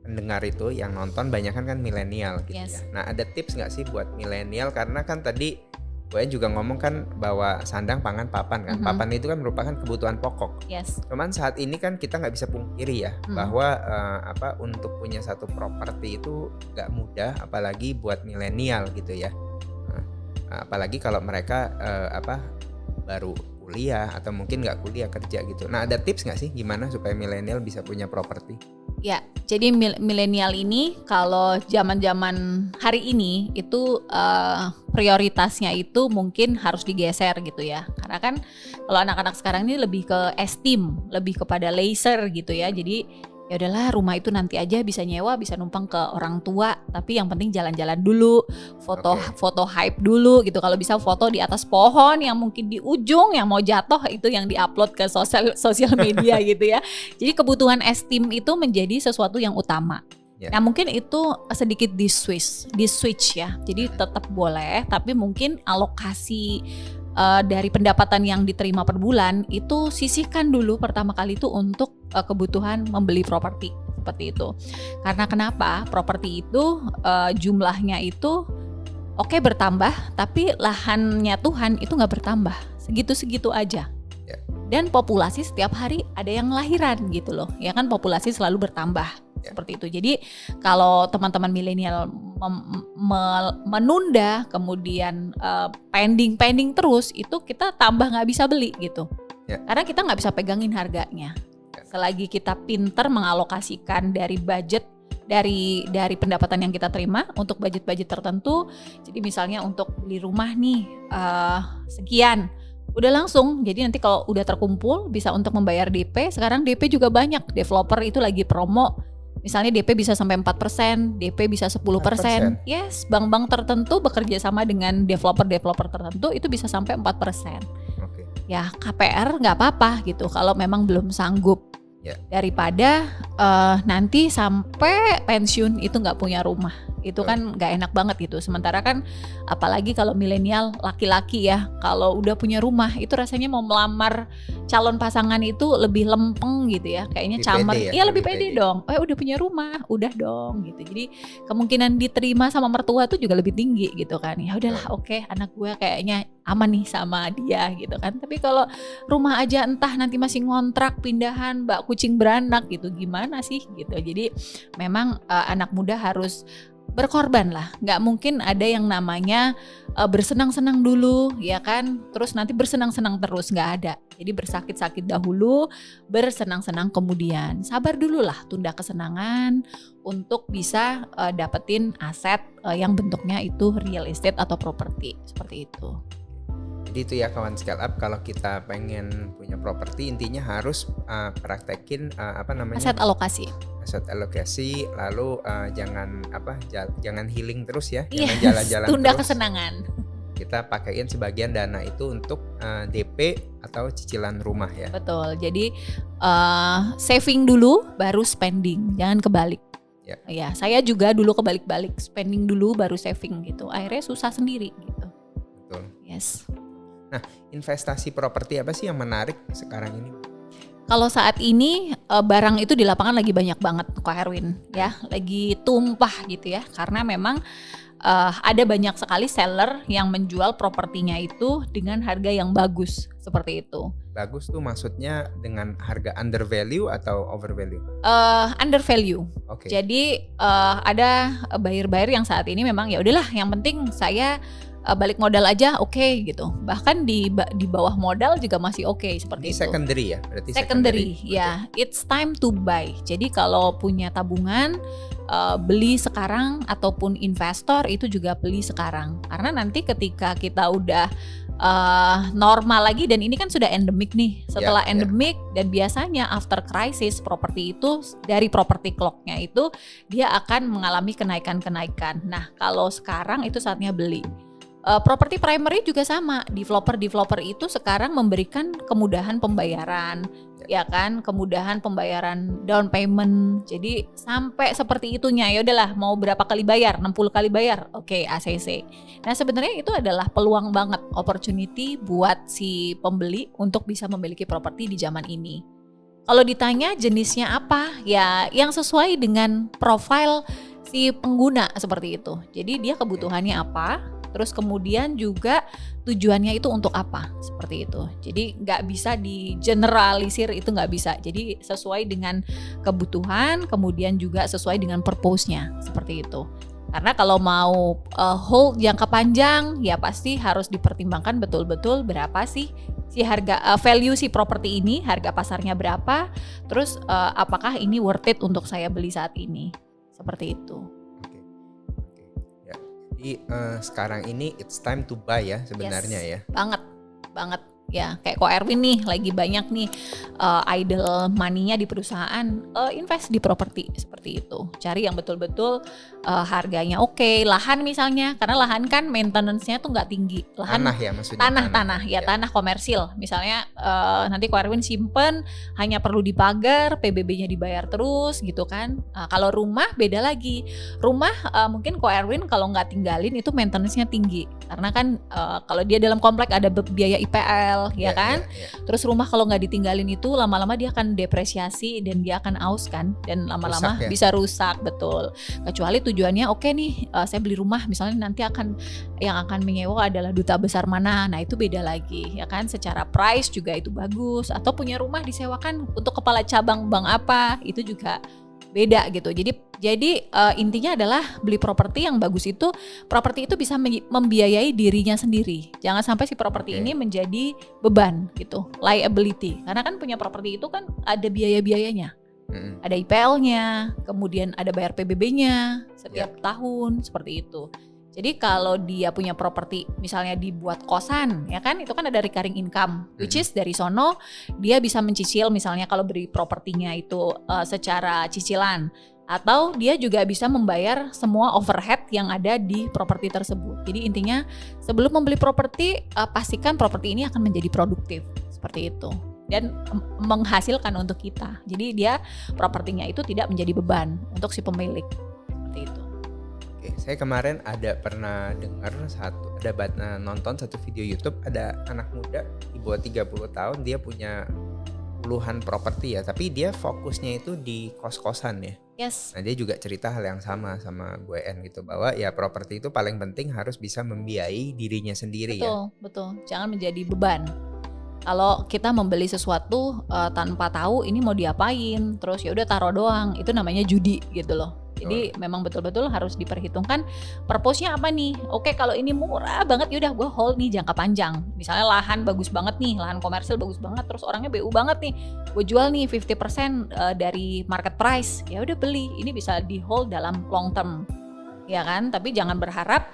pendengar itu yang nonton banyak kan milenial gitu Yes. ya. Nah, ada tips nggak sih buat milenial, karena kan tadi Bu En juga ngomong kan bahwa sandang, pangan, papan kan. Mhm. Papan itu kan merupakan kebutuhan pokok. Yes. Cuman saat ini kan kita nggak bisa pungkiri ya bahwa untuk punya satu properti itu nggak mudah, apalagi buat milenial gitu ya. Apalagi kalau mereka baru kuliah atau mungkin nggak kuliah, kerja gitu. Nah, ada tips nggak sih gimana supaya milenial bisa punya properti? Ya, jadi milenial ini kalau zaman-zaman hari ini itu prioritasnya itu mungkin harus digeser gitu ya. Karena kan kalau anak-anak sekarang ini lebih ke esteem, lebih kepada leisure gitu ya. Jadi ya udahlah, rumah itu nanti aja, bisa nyewa, bisa numpang ke orang tua, tapi yang penting jalan-jalan dulu, foto hype dulu gitu. Kalau bisa foto di atas pohon yang mungkin di ujung yang mau jatuh itu yang diupload ke sosial media gitu ya. Jadi kebutuhan esteem itu menjadi sesuatu yang utama. Ya. Nah mungkin itu sedikit di switch ya. Jadi tetap boleh, tapi mungkin alokasi dari pendapatan yang diterima per bulan itu sisihkan dulu pertama kali itu untuk kebutuhan membeli properti seperti itu. Karena kenapa? Properti itu jumlahnya itu oke bertambah, tapi lahannya Tuhan itu nggak bertambah, segitu-segitu aja. Ya. Dan populasi setiap hari ada yang lahiran gitu loh, ya kan, populasi selalu bertambah. Seperti itu. Jadi kalau teman-teman milenial menunda, kemudian pending terus, itu kita tambah nggak bisa beli gitu. Ya. Karena kita nggak bisa pegangin harganya. Selagi kita pinter mengalokasikan dari budget, dari pendapatan yang kita terima untuk budget-budget tertentu. Jadi misalnya untuk beli rumah nih sekian, udah langsung. Jadi nanti kalau udah terkumpul bisa untuk membayar DP. Sekarang DP juga banyak. Developer itu lagi promo. Misalnya DP bisa sampai 4%, DP bisa 10%. Yes, bank-bank tertentu bekerja sama dengan developer tertentu itu bisa sampai 4%. Oke. Ya KPR nggak apa-apa gitu kalau memang belum sanggup. Ya. Daripada nanti sampai pensiun itu nggak punya rumah. Itu kan nggak enak banget gitu. Sementara kan apalagi kalau milenial laki-laki ya, kalau udah punya rumah itu rasanya mau melamar calon pasangan itu lebih lempeng gitu ya. Kayaknya Lebih camer. pede ya, Iya lebih lebih pede pede. dong. Udah punya rumah, udah dong gitu. Jadi kemungkinan diterima sama mertua tuh juga lebih tinggi gitu kan. Ya udahlah, oke, anak gue kayaknya aman nih sama dia gitu kan. Tapi kalau rumah aja entah nanti masih ngontrak, pindahan, kucing beranak gitu, gimana sih gitu. Jadi memang anak muda harus berkorban lah. Nggak mungkin ada yang namanya bersenang-senang dulu, ya kan? Terus nanti bersenang-senang terus, nggak ada. Jadi bersakit-sakit dahulu, bersenang-senang kemudian. Sabar dulu lah, tunda kesenangan untuk bisa dapetin aset yang bentuknya itu real estate atau properti, seperti itu. Jadi itu ya kawan scale up, kalau kita pengen punya properti intinya harus praktekin Aset alokasi. aset alokasi, lalu jangan healing terus ya, Yes, jangan jalan-jalan tunda terus. kesenangan. Kita pakaiin sebagian dana itu untuk DP atau cicilan rumah ya. Betul. Jadi saving dulu baru spending, jangan kebalik. Ya. Ya, saya juga dulu kebalik-balik, spending dulu baru saving gitu. Akhirnya susah sendiri gitu. Betul. Yes. Investasi properti apa sih yang menarik sekarang ini? Kalau saat ini barang itu di lapangan lagi banyak banget Kak Erwin ya, lagi tumpah gitu ya, karena memang ada banyak sekali seller yang menjual propertinya itu dengan harga yang bagus seperti itu. Bagus tuh maksudnya dengan harga under value atau over value? Under value. Oke. Jadi ada buyer-buyer yang saat ini memang ya udahlah, yang penting saya balik modal aja, oke gitu. Bahkan di bawah modal juga masih oke seperti Ini itu. secondary ya, berarti Secondary, ya. It's time to buy. Jadi kalau punya tabungan, beli sekarang, ataupun investor itu juga beli sekarang. Karena nanti ketika kita udah normal lagi, dan ini kan sudah endemik nih. Setelah endemik dan biasanya after crisis properti itu, dari property clock-nya itu dia akan mengalami kenaikan-kenaikan. Nah, kalau sekarang itu saatnya beli. Properti primary juga sama, developer itu sekarang memberikan kemudahan pembayaran, ya kan, kemudahan pembayaran down payment. Jadi sampai seperti itunya, ya udahlah mau berapa kali bayar, 60 kali bayar, oke, ACC. Nah sebenarnya itu adalah peluang banget, opportunity buat si pembeli untuk bisa memiliki properti di zaman ini. Kalau ditanya jenisnya apa, ya yang sesuai dengan profil si pengguna seperti itu. Jadi dia kebutuhannya apa, terus kemudian juga tujuannya itu untuk apa, seperti itu. Jadi nggak bisa di generalisir, itu nggak bisa. Jadi sesuai dengan kebutuhan, kemudian juga sesuai dengan purpose-nya, seperti itu. Karena kalau mau hold jangka panjang, ya pasti harus dipertimbangkan betul-betul berapa sih si harga value si properti ini, harga pasarnya berapa, terus apakah ini worth it untuk saya beli saat ini, seperti itu. Jadi sekarang ini it's time to buy ya sebenarnya. Yes, ya. Banget ya, kayak Ko Erwin nih lagi banyak nih idle money-nya di perusahaan, invest di properti seperti itu. Cari yang betul-betul harganya oke. Lahan misalnya, karena lahan kan maintenance-nya tuh nggak tinggi. Lahan, tanah ya maksudnya. Tanah ya, tanah komersil. Misalnya nanti Ko Erwin simpen hanya perlu dipagar, PBB-nya dibayar terus gitu kan. Kalau rumah beda lagi. Rumah mungkin Ko Erwin kalau nggak tinggalin itu maintenance-nya tinggi. Karena kan kalau dia dalam komplek ada biaya IPL, ya kan. Terus rumah kalau nggak ditinggalin itu lama-lama dia akan depresiasi dan dia akan aus kan, dan lama-lama rusak, ya? bisa rusak, betul. Kecuali tujuannya oke nih, saya beli rumah misalnya nanti yang akan menyewa adalah duta besar mana, nah itu beda lagi ya kan. Secara price juga itu bagus, atau punya rumah disewakan untuk kepala cabang bank apa, itu juga beda gitu. Jadi intinya adalah beli properti yang bagus itu, properti itu bisa membiayai dirinya sendiri. Jangan sampai si properti ini menjadi beban gitu, liability. Karena kan punya properti itu kan ada biaya-biayanya. Ada IPL-nya, kemudian ada bayar PBB-nya setiap tahun, seperti itu. Jadi kalau dia punya properti misalnya dibuat kosan, ya kan, itu kan ada recurring income, which is dari sono dia bisa mencicil misalnya kalau beli propertinya itu secara cicilan, atau dia juga bisa membayar semua overhead yang ada di properti tersebut. Jadi intinya sebelum membeli properti, pastikan properti ini akan menjadi produktif, seperti itu, dan menghasilkan untuk kita. Jadi dia propertinya itu tidak menjadi beban untuk si pemilik, seperti itu. Saya kemarin pernah dengar nonton satu video YouTube, ada anak muda di bawah 30 tahun, dia punya puluhan properti ya, tapi dia fokusnya itu di kos-kosan ya. Yes. Nah dia juga cerita hal yang sama gue gitu, bahwa ya properti itu paling penting harus bisa membiayai dirinya sendiri. Betul. Jangan menjadi beban. Kalau kita membeli sesuatu tanpa tahu ini mau diapain, terus ya udah taruh doang, itu namanya judi gitu loh. Jadi memang betul-betul harus diperhitungkan purpose-nya apa nih. Oke, kalau ini murah banget ya udah gue hold nih jangka panjang. Misalnya lahan bagus banget nih, lahan komersil bagus banget, terus orangnya BU banget nih. Gue jual nih 50% dari market price. Ya udah beli. Ini bisa di hold dalam long term. Ya kan? Tapi jangan berharap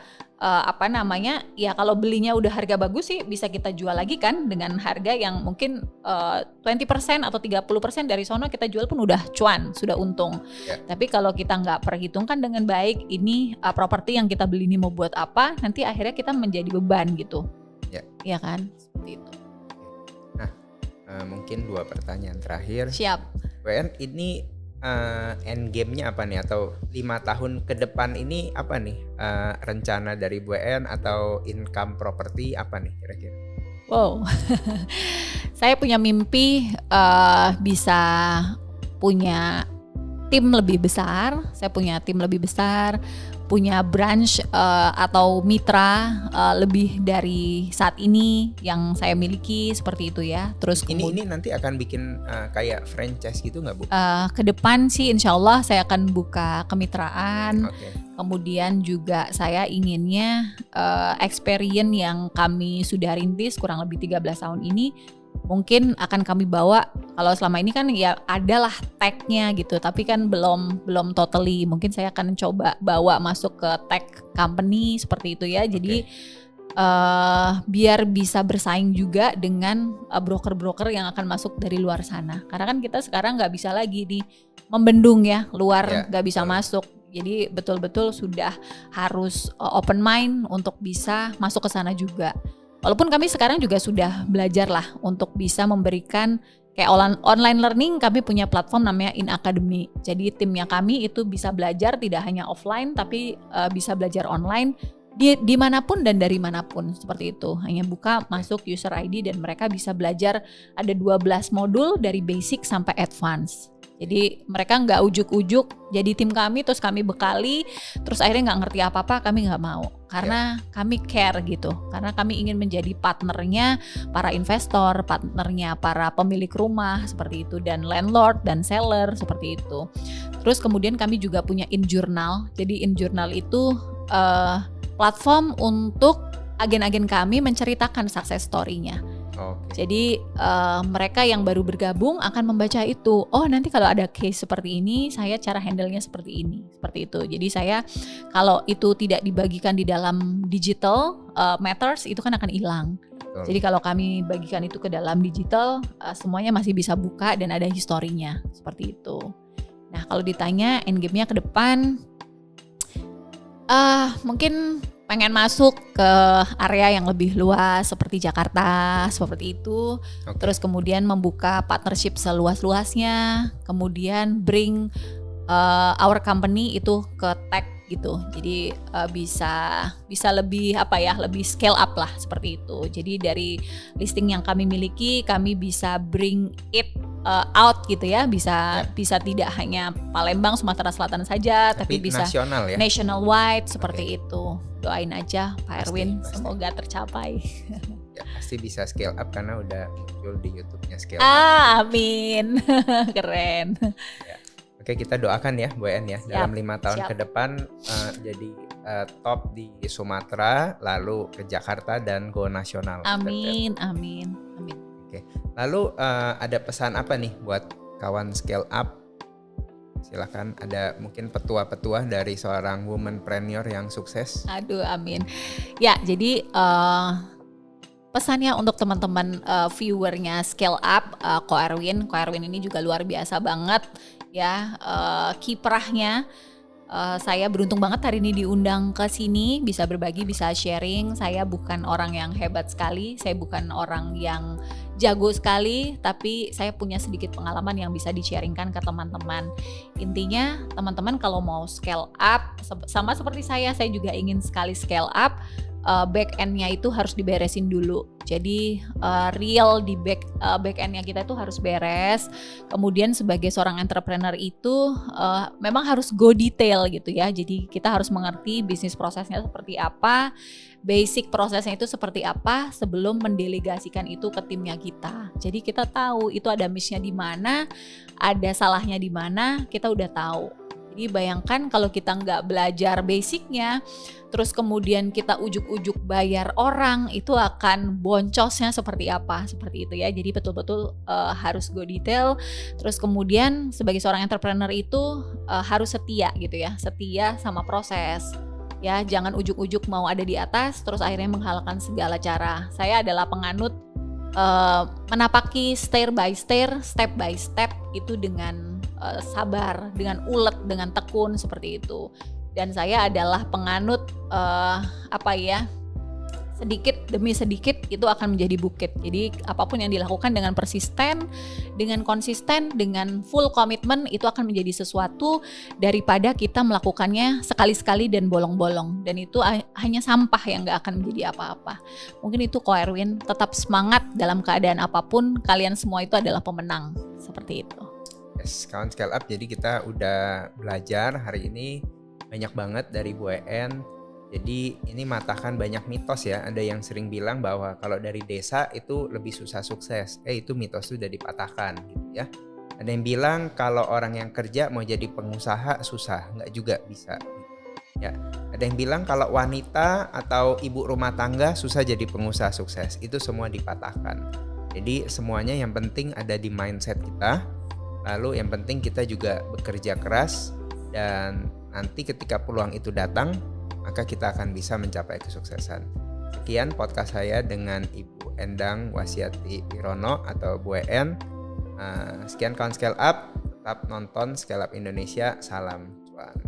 ya kalau belinya udah harga bagus sih bisa kita jual lagi kan dengan harga yang mungkin 20% atau 30% dari sono kita jual pun udah cuan, sudah untung. Tapi kalau kita nggak perhitungkan dengan baik ini properti yang kita beli ini mau buat apa, nanti akhirnya kita menjadi beban gitu. Ya kan? Seperti itu. Nah, mungkin 2 pertanyaan terakhir. Siap. WN ini end game-nya apa nih, atau 5 tahun ke depan ini apa nih rencana dari Bu En atau income property apa nih kira-kira? Wow, saya punya mimpi bisa punya tim lebih besar. Saya punya tim lebih besar, punya branch atau mitra lebih dari saat ini yang saya miliki seperti itu ya. Terus ini nanti akan bikin kayak franchise gitu nggak Bu? Ke depan sih insya Allah saya akan buka kemitraan. Kemudian juga saya inginnya experience yang kami sudah rintis kurang lebih 13 tahun ini mungkin akan kami bawa. Kalau selama ini kan ya adalah tag-nya gitu, tapi kan belum totally. Mungkin saya akan coba bawa masuk ke tag company seperti itu ya. Jadi biar bisa bersaing juga dengan broker-broker yang akan masuk dari luar sana. Karena kan kita sekarang nggak bisa lagi membendung ya, luar nggak bisa masuk. Jadi betul-betul sudah harus open mind untuk bisa masuk ke sana juga. Walaupun kami sekarang juga sudah belajar lah untuk bisa memberikan kayak online learning, kami punya platform namanya In Academy. Jadi timnya kami itu bisa belajar tidak hanya offline tapi bisa belajar online dimanapun dan dari manapun seperti itu. Hanya buka masuk user ID dan mereka bisa belajar ada 12 modul dari basic sampai advance. Jadi mereka nggak ujuk-ujuk jadi tim kami terus kami bekali terus akhirnya nggak ngerti apa-apa, kami nggak mau karena kami care gitu, karena kami ingin menjadi partnernya para investor, partnernya para pemilik rumah seperti itu, dan landlord dan seller seperti itu. Terus kemudian kami juga punya InJournal. Jadi InJournal itu platform untuk agen-agen kami menceritakan success story-nya. Jadi mereka yang baru bergabung akan membaca itu. Oh nanti kalau ada case seperti ini, saya cara handle-nya seperti ini, seperti itu. Jadi saya kalau itu tidak dibagikan di dalam digital matters itu kan akan hilang. Jadi kalau kami bagikan itu ke dalam digital, semuanya masih bisa buka dan ada historinya seperti itu. Nah kalau ditanya endgame-nya ke depan, mungkin pengen masuk ke area yang lebih luas seperti Jakarta, seperti itu. Terus kemudian membuka partnership seluas-luasnya, kemudian bring our company itu ke tech gitu. Jadi bisa lebih lebih scale up lah seperti itu. Jadi dari listing yang kami miliki, kami bisa bring it out gitu ya, bisa tidak hanya Palembang, Sumatera Selatan saja, tapi bisa nasional ya, nationwide seperti itu. Doain aja Pak Erwin, semoga tercapai. Ya, pasti bisa scale up karena udah muncul di YouTube-nya Scale Up. Amin, keren. Ya. Oke, kita doakan ya Bu En ya, dalam 5 tahun ke depan jadi top di Sumatera, lalu ke Jakarta dan go nasional. Amin. Oke, lalu ada pesan apa nih buat kawan Scale Up? Silakan, ada mungkin petua-petua dari seorang womanpreneur yang sukses. Aduh, amin. Ya, jadi pesannya untuk teman-teman viewernya Scale Up, Ko Erwin ini juga luar biasa banget ya, kiprahnya. Saya beruntung banget hari ini diundang ke sini, bisa berbagi, bisa sharing. Saya bukan orang yang hebat sekali, saya bukan orang yang jago sekali, tapi saya punya sedikit pengalaman yang bisa di-sharingkan ke teman-teman. Intinya teman-teman kalau mau scale up, sama seperti saya juga ingin sekali scale up, back end-nya itu harus diberesin dulu. Jadi real di back endnya kita itu harus beres. Kemudian sebagai seorang entrepreneur itu memang harus go detail gitu ya. Jadi kita harus mengerti bisnis prosesnya seperti apa, basic prosesnya itu seperti apa sebelum mendelegasikan itu ke timnya kita. Jadi kita tahu itu ada miss-nya di mana, ada salahnya di mana, kita udah tahu. Jadi bayangkan kalau kita nggak belajar basicnya, terus kemudian kita ujuk-ujuk bayar orang, itu akan boncosnya seperti apa, seperti itu ya. Jadi betul-betul harus go detail. Terus kemudian sebagai seorang entrepreneur itu harus setia gitu ya, setia sama proses. Ya, jangan ujuk-ujuk mau ada di atas, terus akhirnya menghalalkan segala cara. Saya adalah penganut menapaki stair by stair, step by step itu dengan sabar, dengan ulet, dengan tekun seperti itu. Dan saya adalah penganut sedikit demi sedikit itu akan menjadi bukit. Jadi apapun yang dilakukan dengan persisten, dengan konsisten, dengan full komitmen itu akan menjadi sesuatu daripada kita melakukannya sekali-sekali dan bolong-bolong. Dan itu hanya sampah yang gak akan menjadi apa-apa. Mungkin itu Ko Erwin, tetap semangat dalam keadaan apapun, kalian semua itu adalah pemenang. Seperti itu. Yes, kawan Scale Up, jadi kita udah belajar hari ini banyak banget dari Bu En. Jadi ini matahkan banyak mitos ya. Ada yang sering bilang bahwa kalau dari desa itu lebih susah sukses. Itu mitos itu udah dipatahkan gitu ya. Ada yang bilang kalau orang yang kerja mau jadi pengusaha susah, nggak juga bisa. Ya, ada yang bilang kalau wanita atau ibu rumah tangga susah jadi pengusaha sukses. Itu semua dipatahkan. Jadi semuanya yang penting ada di mindset kita. Lalu yang penting kita juga bekerja keras dan nanti ketika peluang itu datang, maka kita akan bisa mencapai kesuksesan. Sekian podcast saya dengan Ibu Endang Wasyati Wirono atau Bu En. Sekian kawan Scale Up, tetap nonton Scale Up Indonesia, salam cuan.